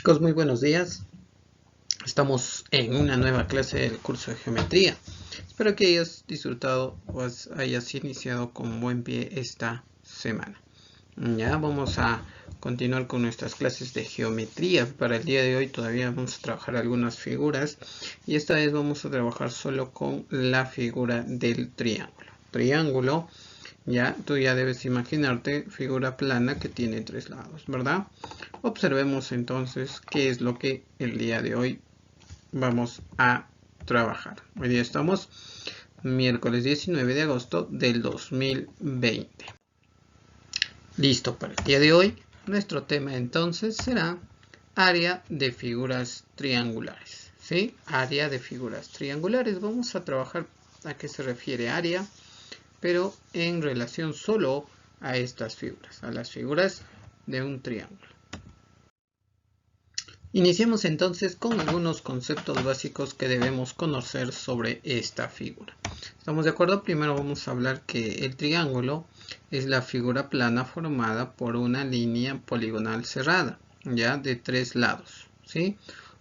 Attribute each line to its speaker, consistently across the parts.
Speaker 1: Chicos, muy buenos días. Estamos en una nueva clase del curso de geometría. Espero que hayas disfrutado o hayas iniciado con buen pie esta semana. Ya vamos a continuar con nuestras clases de geometría. Para el día de hoy todavía vamos a trabajar algunas figuras y esta vez vamos a trabajar solo con la figura del triángulo. Triángulo, ya tú ya debes imaginarte, figura plana que tiene tres lados, ¿verdad? Observemos entonces qué es lo que el día de hoy vamos a trabajar. Hoy día estamos miércoles 19 de agosto del 2020. Listo para el día de hoy. Nuestro tema entonces será área de figuras triangulares. ¿Sí? Área de figuras triangulares. Vamos a trabajar a qué se refiere área, pero en relación solo a estas figuras, a las figuras de un triángulo. Iniciemos entonces con algunos conceptos básicos que debemos conocer sobre esta figura. ¿Estamos de acuerdo? Primero vamos a hablar que el triángulo es la figura plana formada por una línea poligonal cerrada, ya de tres lados, ¿sí?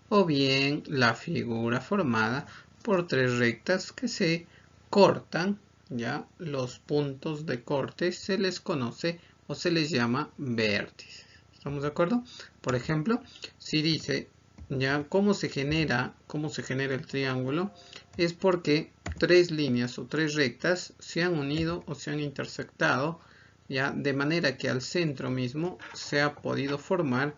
Speaker 1: O bien la figura formada por tres rectas que se cortan, ya los puntos de corte se les conoce o se les llama vértices. ¿Estamos de acuerdo? Por ejemplo, si dice ya cómo se genera el triángulo, es porque tres líneas o tres rectas se han unido o se han intersectado, ya de manera que al centro mismo se ha podido formar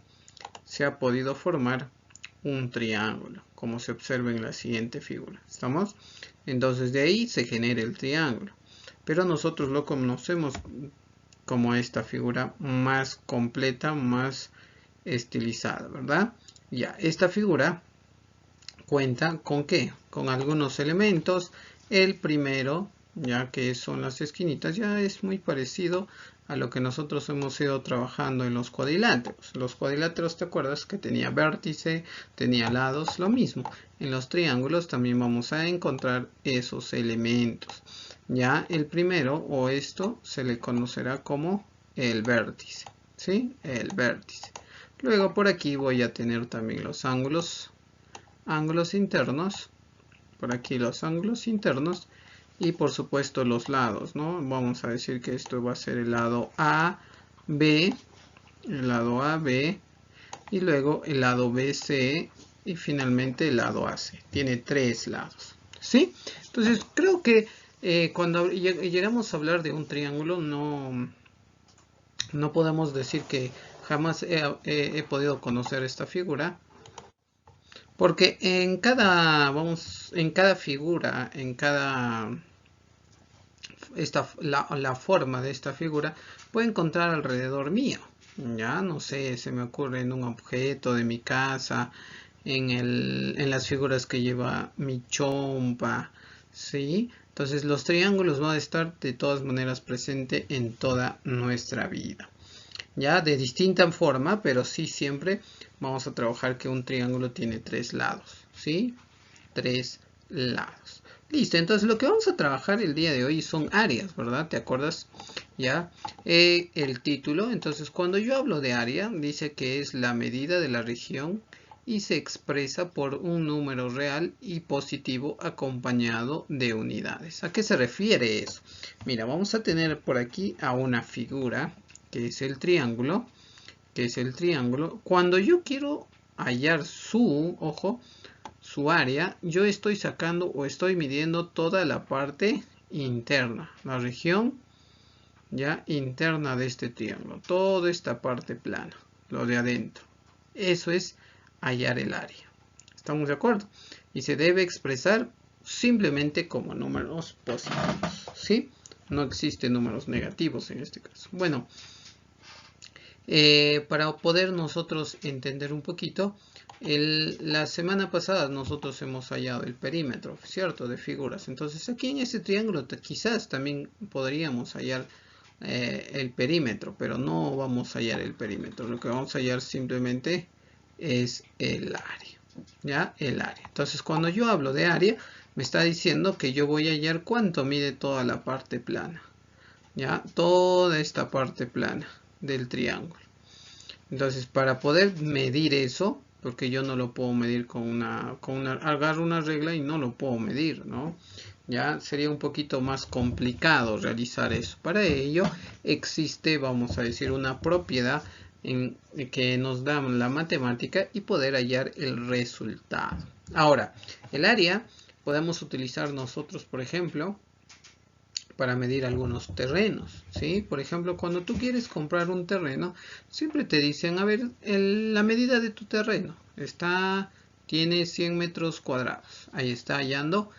Speaker 1: un triángulo, como se observa en la siguiente figura. ¿Estamos? Entonces de ahí se genera el triángulo, pero nosotros lo conocemos como esta figura más completa, más estilizada, ¿verdad? Ya, esta figura cuenta con ¿qué? Con algunos elementos. El primero, ya que son las esquinitas, ya es muy parecido a lo que nosotros hemos ido trabajando en los cuadriláteros. Los cuadriláteros, ¿te acuerdas? Que tenía vértice, tenía lados, lo mismo. En los triángulos también vamos a encontrar esos elementos. Ya el primero, o esto, se le conocerá como el vértice, ¿sí? El vértice. Luego por aquí voy a tener también los ángulos internos. Por aquí los ángulos internos. Y por supuesto los lados, ¿no? Vamos a decir que esto va a ser el lado A, B, el lado AB, y luego el lado BC, y finalmente el lado AC. Tiene tres lados, ¿sí? Entonces creo que cuando llegamos a hablar de un triángulo, no podemos decir que jamás he podido conocer esta figura, porque en cada figura, la forma de esta figura puede encontrar alrededor mío. Ya no sé, se me ocurre en un objeto de mi casa, en las figuras que lleva mi chompa, ¿sí? Entonces los triángulos van a estar de todas maneras presentes en toda nuestra vida. Ya de distinta forma, pero sí siempre vamos a trabajar que un triángulo tiene tres lados, ¿sí? Tres lados. Listo, entonces lo que vamos a trabajar el día de hoy son áreas, ¿verdad? ¿Te acuerdas? Ya, el título. Entonces cuando yo hablo de área, dice que es la medida de la región y se expresa por un número real y positivo acompañado de unidades. ¿A qué se refiere eso? Mira, vamos a tener por aquí a una figura que es el triángulo, Cuando yo quiero hallar su área, yo estoy sacando o estoy midiendo toda la parte interna, la región ya interna de este triángulo, toda esta parte plana, lo de adentro. Eso es hallar el área. ¿Estamos de acuerdo? Y se debe expresar simplemente como números positivos, ¿sí? No existen números negativos en este caso. Bueno, para poder nosotros entender un poquito, la semana pasada nosotros hemos hallado el perímetro, ¿cierto? De figuras. Entonces aquí en este triángulo quizás también podríamos hallar el perímetro, pero no vamos a hallar el perímetro. Lo que vamos a hallar simplemente es el área, ¿ya? El área. Entonces cuando yo hablo de área, me está diciendo que yo voy a hallar cuánto mide toda la parte plana, ¿ya? Toda esta parte plana del triángulo. Entonces, para poder medir eso, porque yo no lo puedo medir agarro una regla y no lo puedo medir, ¿no? Ya sería un poquito más complicado realizar eso. Para ello existe, vamos a decir, una propiedad que nos da la matemática y poder hallar el resultado. Ahora, el área podemos utilizar nosotros, por ejemplo, para medir algunos terrenos, ¿sí? Por ejemplo, cuando tú quieres comprar un terreno, siempre te dicen, a ver, la medida de tu terreno tiene 100 metros cuadrados. Ahí está hallando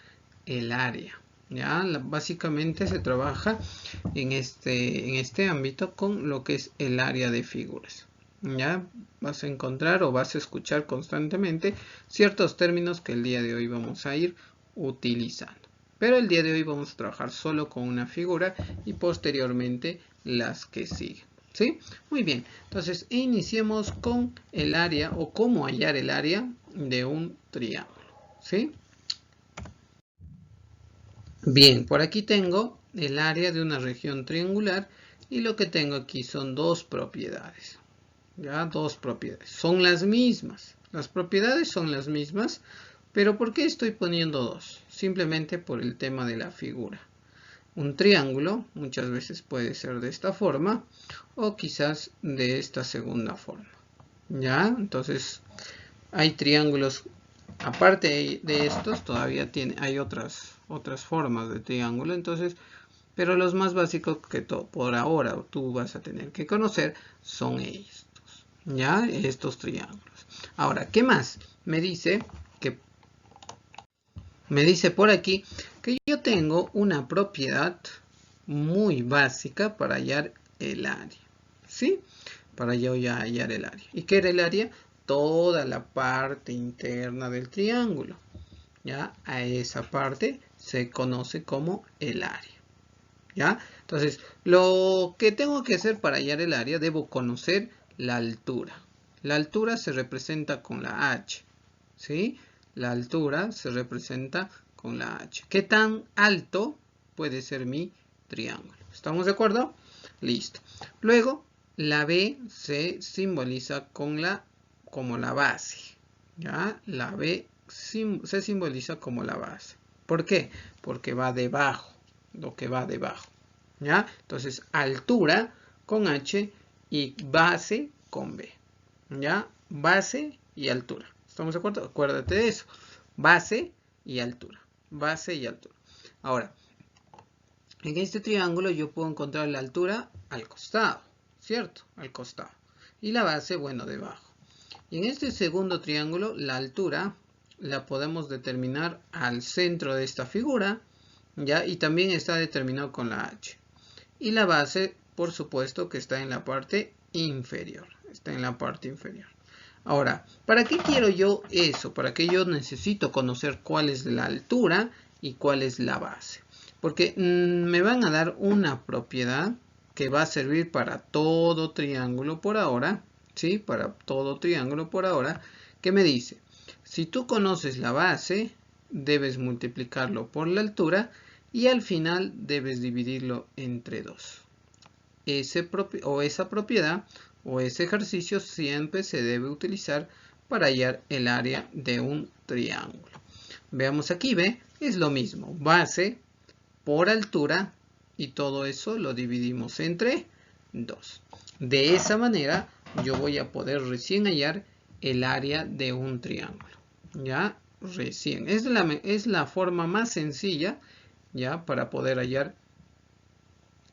Speaker 1: el área. ¿Ya? Básicamente se trabaja en este ámbito con lo que es el área de figuras. ¿Ya? Vas a encontrar o vas a escuchar constantemente ciertos términos que el día de hoy vamos a ir utilizando. Pero el día de hoy vamos a trabajar solo con una figura y posteriormente las que siguen. ¿Sí? Muy bien. Entonces iniciemos con el área o cómo hallar el área de un triángulo. ¿Sí? Bien, por aquí tengo el área de una región triangular y lo que tengo aquí son dos propiedades. Ya, dos propiedades. Son las mismas. Las propiedades son las mismas, pero ¿por qué estoy poniendo dos? Simplemente por el tema de la figura. Un triángulo muchas veces puede ser de esta forma o quizás de esta segunda forma. ¿Ya? Entonces hay triángulos, aparte de estos, todavía hay otras formas de triángulo. Entonces, pero los más básicos que por ahora tú vas a tener que conocer son estos. ¿Ya? Estos triángulos. Ahora, ¿qué más? Me dice por aquí que yo tengo una propiedad muy básica para hallar el área. ¿Sí? Para yo ya hallar el área. ¿Y qué era el área? Toda la parte interna del triángulo. ¿Ya? A esa parte se conoce como el área. ¿Ya? Entonces, lo que tengo que hacer para hallar el área, debo conocer la altura. La altura se representa con la h. ¿Sí? La altura se representa con la h. ¿Qué tan alto puede ser mi triángulo? ¿Estamos de acuerdo? Listo. Luego, la b se simboliza como la base. ¿Ya? La b se simboliza como la base. ¿Por qué? Porque va debajo, lo que va debajo. ¿Ya? Entonces, altura con h y base con b. ¿Ya? Base y altura. ¿Estamos de acuerdo? Acuérdate de eso. Base y altura. Base y altura. Ahora, en este triángulo yo puedo encontrar la altura al costado, ¿cierto? Al costado. Y la base, bueno, debajo. Y en este segundo triángulo, la altura la podemos determinar al centro de esta figura, ¿ya? Y también está determinado con la h. Y la base, por supuesto, que está en la parte inferior. Está en la parte inferior. Ahora, ¿para qué quiero yo eso? ¿Para qué yo necesito conocer cuál es la altura y cuál es la base? Porque me van a dar una propiedad que va a servir para todo triángulo por ahora. ¿Sí? Para todo triángulo por ahora. Que me dice, si tú conoces la base, debes multiplicarlo por la altura y al final debes dividirlo entre 2. Esa propiedad o ese ejercicio siempre se debe utilizar para hallar el área de un triángulo. Veamos aquí, ¿ve? Es lo mismo, base por altura y todo eso lo dividimos entre 2. De esa manera yo voy a poder recién hallar el área de un triángulo. ¿Ya? Recién. Es la forma más sencilla, ¿ya? Para poder hallar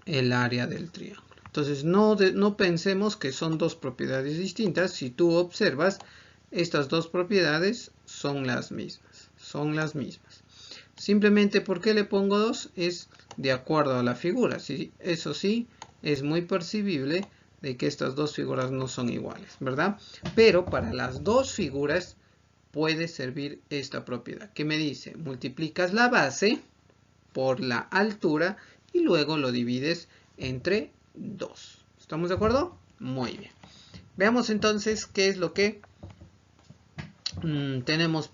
Speaker 1: el área del triángulo. Entonces no pensemos que son dos propiedades distintas. Si tú observas, estas dos propiedades son las mismas. Son las mismas. Simplemente, ¿por qué le pongo 2? Es de acuerdo a la figura. ¿Sí? Eso sí, es muy percibible de que estas dos figuras no son iguales, ¿verdad? Pero para las dos figuras puede servir esta propiedad. ¿Qué me dice? Multiplicas la base por la altura y luego lo divides entre 2. ¿Estamos de acuerdo? Muy bien. Veamos entonces qué es lo que tenemos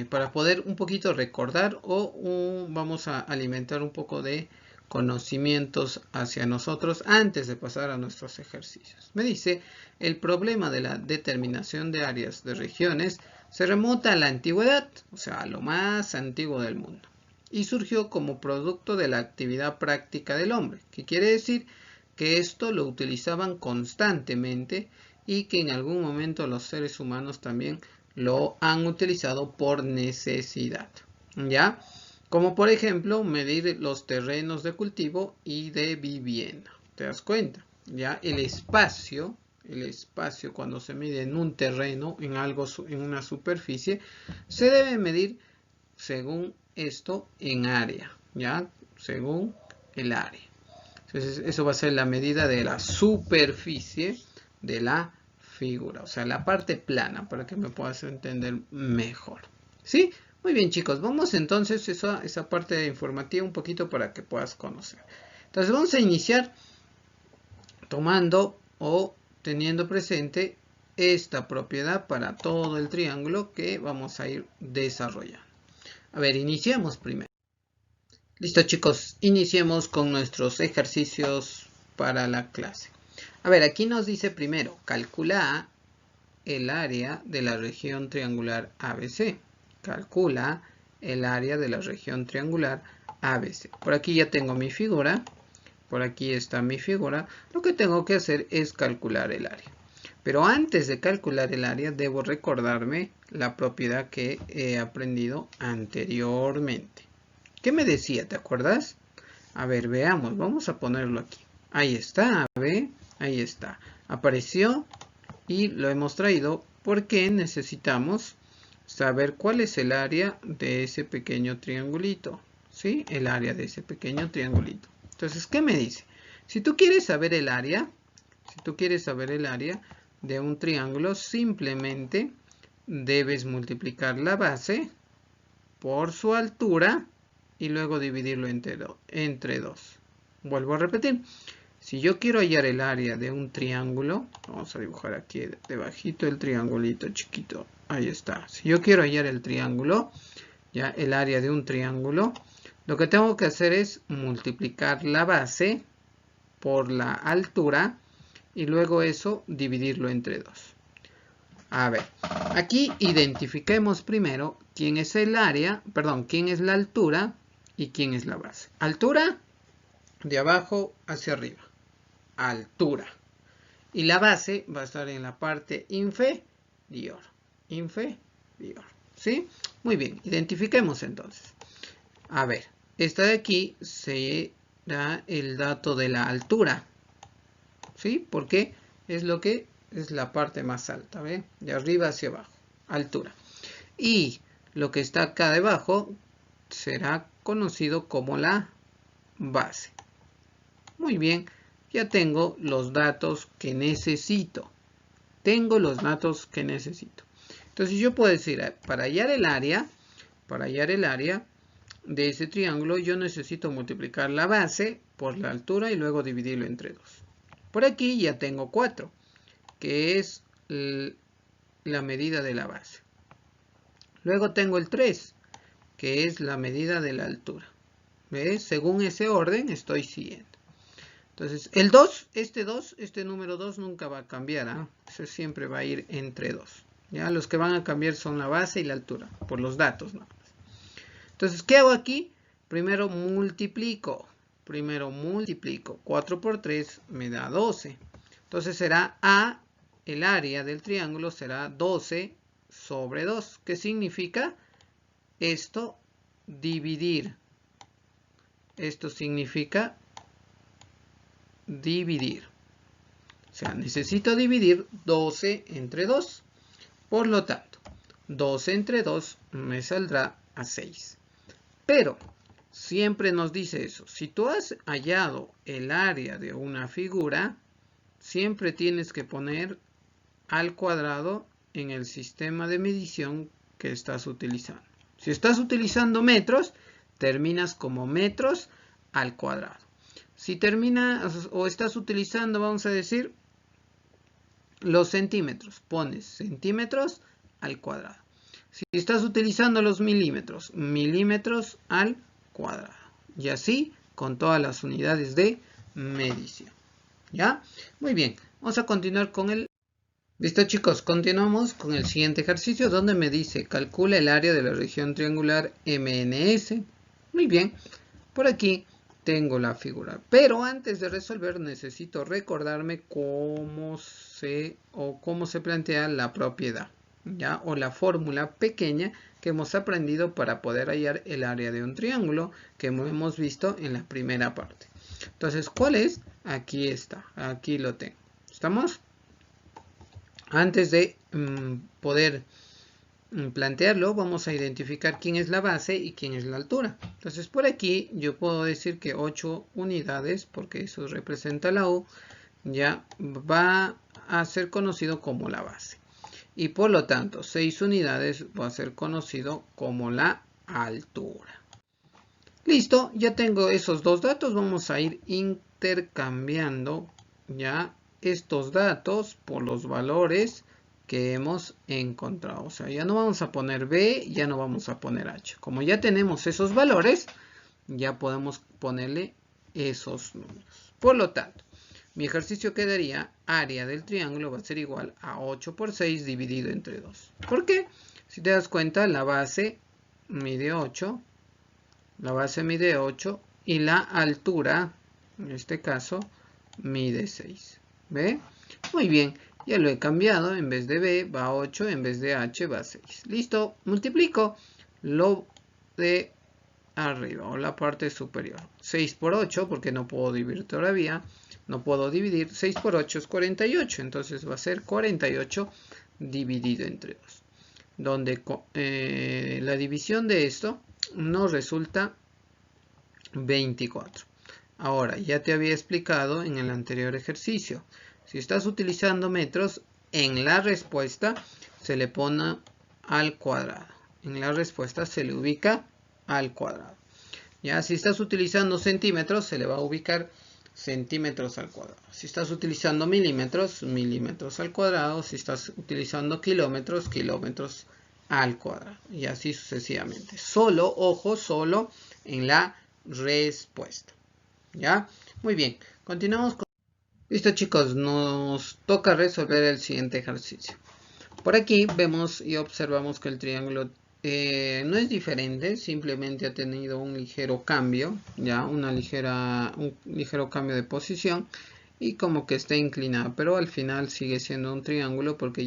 Speaker 1: para poder un poquito recordar o vamos a alimentar un poco de conocimientos hacia nosotros antes de pasar a nuestros ejercicios. Me dice, el problema de la determinación de áreas de regiones se remonta a la antigüedad, o sea, a lo más antiguo del mundo, y surgió como producto de la actividad práctica del hombre, que quiere decir que esto lo utilizaban constantemente y que en algún momento los seres humanos también lo han utilizado por necesidad, ¿ya? Como por ejemplo, medir los terrenos de cultivo y de vivienda. ¿Te das cuenta? ¿Ya? El espacio cuando se mide en un terreno, en algo, en una superficie, se debe medir según esto en área, ¿ya? Según el área. Entonces, eso va a ser la medida de la superficie de la figura, o sea, la parte plana, para que me puedas entender mejor. ¿Sí? Muy bien, chicos, vamos entonces a esa parte informativa un poquito para que puedas conocer. Entonces, vamos a iniciar tomando o teniendo presente esta propiedad para todo el triángulo que vamos a ir desarrollando. A ver, iniciamos primero. Listo, chicos, iniciemos con nuestros ejercicios para la clase. A ver, aquí nos dice primero, calcula el área de la región triangular ABC. Calcula el área de la región triangular ABC. Por aquí ya tengo mi figura. Por aquí está mi figura. Lo que tengo que hacer es calcular el área. Pero antes de calcular el área, debo recordarme la propiedad que he aprendido anteriormente. ¿Qué me decía? ¿Te acuerdas? A ver, veamos. Vamos a ponerlo aquí. Ahí está, ¿ve? Ahí está. Apareció y lo hemos traído porque necesitamos saber cuál es el área de ese pequeño triangulito. ¿Sí? El área de ese pequeño triangulito. Entonces, ¿qué me dice? Si tú quieres saber el área, de un triángulo, simplemente debes multiplicar la base por su altura y luego dividirlo entre 2. Vuelvo a repetir. Si yo quiero hallar el área de un triángulo, vamos a dibujar aquí debajito el triangulito chiquito. Ahí está. Si yo quiero hallar el triángulo, ya el área de un triángulo, lo que tengo que hacer es multiplicar la base por la altura y luego eso dividirlo entre 2. A ver, aquí identifiquemos primero quién es el área, perdón, quién es la altura y quién es la base. Altura de abajo hacia arriba. Altura. Y la base va a estar en la parte inferior. Inferior. ¿Sí? Muy bien, identifiquemos entonces. A ver, esta de aquí será el dato de la altura. ¿Sí? Porque es lo que es la parte más alta, ¿ve? De arriba hacia abajo. Altura. Y lo que está acá debajo será conocido como la base. Muy bien, ya tengo los datos que necesito. Entonces yo puedo decir, para hallar el área de ese triángulo, yo necesito multiplicar la base por la altura y luego dividirlo entre 2. Por aquí ya tengo 4, que es la medida de la base. Luego tengo el 3, que es la medida de la altura. ¿Ves? Según ese orden estoy siguiendo. Entonces, el 2, este número 2 nunca va a cambiar, ¿eh? Eso siempre va a ir entre 2. ¿Ya? Los que van a cambiar son la base y la altura, por los datos nada más. Entonces, ¿qué hago aquí? Primero multiplico. 4 por 3 me da 12. Entonces será A, el área del triángulo será 12 sobre 2. ¿Qué significa? Esto, dividir. Esto significa dividir. O sea, necesito dividir 12 entre 2. Por lo tanto, 12 entre 2 me saldrá a 6. Pero, siempre nos dice eso. Si tú has hallado el área de una figura, siempre tienes que poner al cuadrado en el sistema de medición que estás utilizando. Si estás utilizando metros, terminas como metros al cuadrado. Si terminas o estás utilizando, vamos a decir, los centímetros, pones centímetros al cuadrado. Si estás utilizando los milímetros, milímetros al cuadrado. Y así con todas las unidades de medición. ¿Ya? Muy bien. Vamos a continuar con el... Listo, chicos, continuamos con el siguiente ejercicio donde me dice calcula el área de la región triangular MNS. Muy bien. Por aquí tengo la figura, pero antes de resolver necesito recordarme cómo se plantea la propiedad, ¿ya? O la fórmula pequeña que hemos aprendido para poder hallar el área de un triángulo que hemos visto en la primera parte. Entonces, ¿cuál es? Aquí está, aquí lo tengo. ¿Estamos? Antes de poder plantearlo, vamos a identificar quién es la base y quién es la altura. Entonces por aquí yo puedo decir que 8 unidades, porque eso representa la U, ya va a ser conocido como la base. Y por lo tanto 6 unidades va a ser conocido como la altura. Listo, ya tengo esos dos datos. Vamos a ir intercambiando ya estos datos por los valores que hemos encontrado. O sea, ya no vamos a poner B, ya no vamos a poner H. Como ya tenemos esos valores, ya podemos ponerle esos números. Por lo tanto, mi ejercicio quedaría, área del triángulo va a ser igual a 8 por 6 dividido entre 2. ¿Por qué? Si te das cuenta, la base mide 8, y la altura, en este caso, mide 6. ¿Ve? Muy bien. Ya lo he cambiado, en vez de B va 8, en vez de H va 6. Listo, multiplico lo de arriba o la parte superior. 6 por 8, porque no puedo dividir todavía, no puedo dividir, 6 por 8 es 48, entonces va a ser 48 dividido entre 2. Donde la división de esto nos resulta 24. Ahora, ya te había explicado en el anterior ejercicio. Si estás utilizando metros, en la respuesta se le pone al cuadrado. En la respuesta se le ubica al cuadrado. Ya, si estás utilizando centímetros, se le va a ubicar centímetros al cuadrado. Si estás utilizando milímetros, milímetros al cuadrado. Si estás utilizando kilómetros, kilómetros al cuadrado. Y así sucesivamente. Solo, ojo, solo en la respuesta. ¿Ya? Muy bien. Continuamos con... Listo, chicos, nos toca resolver el siguiente ejercicio. Por aquí vemos y observamos que el triángulo no es diferente, simplemente ha tenido un ligero cambio, ya un ligero cambio de posición y como que está inclinado, pero al final sigue siendo un triángulo porque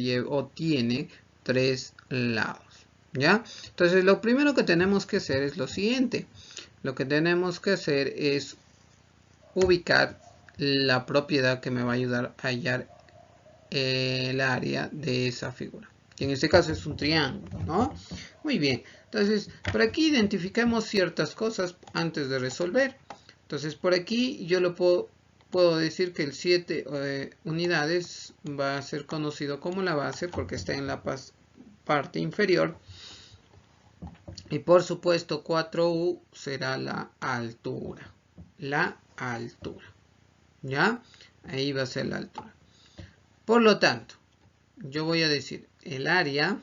Speaker 1: tiene 3 lados, ¿ya? Entonces lo primero que tenemos que hacer es lo siguiente. Lo que tenemos que hacer es ubicar la propiedad que me va a ayudar a hallar el área de esa figura, que en este caso es un triángulo, ¿no? Muy bien, entonces por aquí identificamos ciertas cosas antes de resolver. Entonces por aquí yo lo puedo decir que el 7 unidades va a ser conocido como la base porque está en la parte inferior. Y por supuesto 4U será la altura. La altura. ¿Ya? Ahí va a ser la altura. Por lo tanto, yo voy a decir el área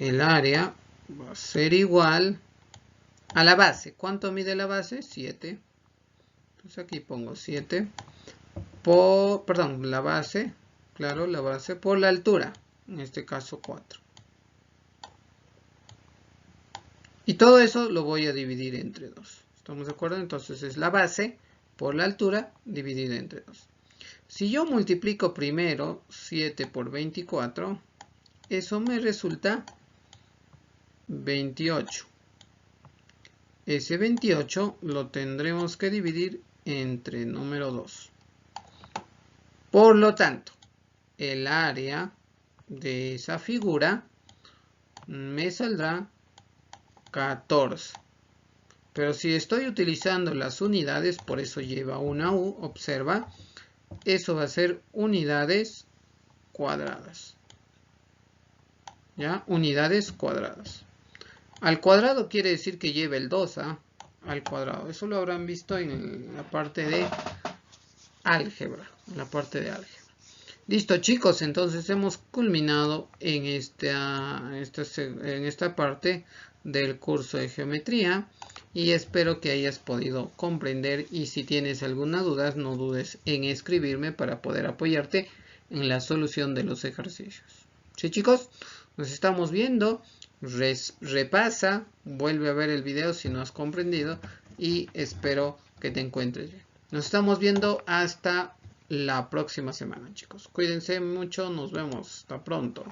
Speaker 1: va a ser igual a la base. ¿Cuánto mide la base? 7. Entonces aquí pongo 7 perdón, la base, claro, la base por la altura, en este caso 4. Y todo eso lo voy a dividir entre 2. ¿Estamos de acuerdo? Entonces es la base por la altura dividida entre 2. Si yo multiplico primero 7 por 24, eso me resulta 28. Ese 28 lo tendremos que dividir entre número 2. Por lo tanto, el área de esa figura me saldrá 14. Pero si estoy utilizando las unidades, por eso lleva una U, observa, eso va a ser unidades cuadradas. ¿Ya? Unidades cuadradas. Al cuadrado quiere decir que lleva el 2 al cuadrado. Eso lo habrán visto en la parte de álgebra. Listo, chicos, entonces hemos culminado en esta parte del curso de geometría y espero que hayas podido comprender, y si tienes alguna duda no dudes en escribirme para poder apoyarte en la solución de los ejercicios. Sí, chicos, nos estamos viendo. Repasa, vuelve a ver el video si no has comprendido y espero que te encuentres bien. Nos estamos viendo hasta la próxima semana, chicos. Cuídense mucho, nos vemos. Hasta pronto.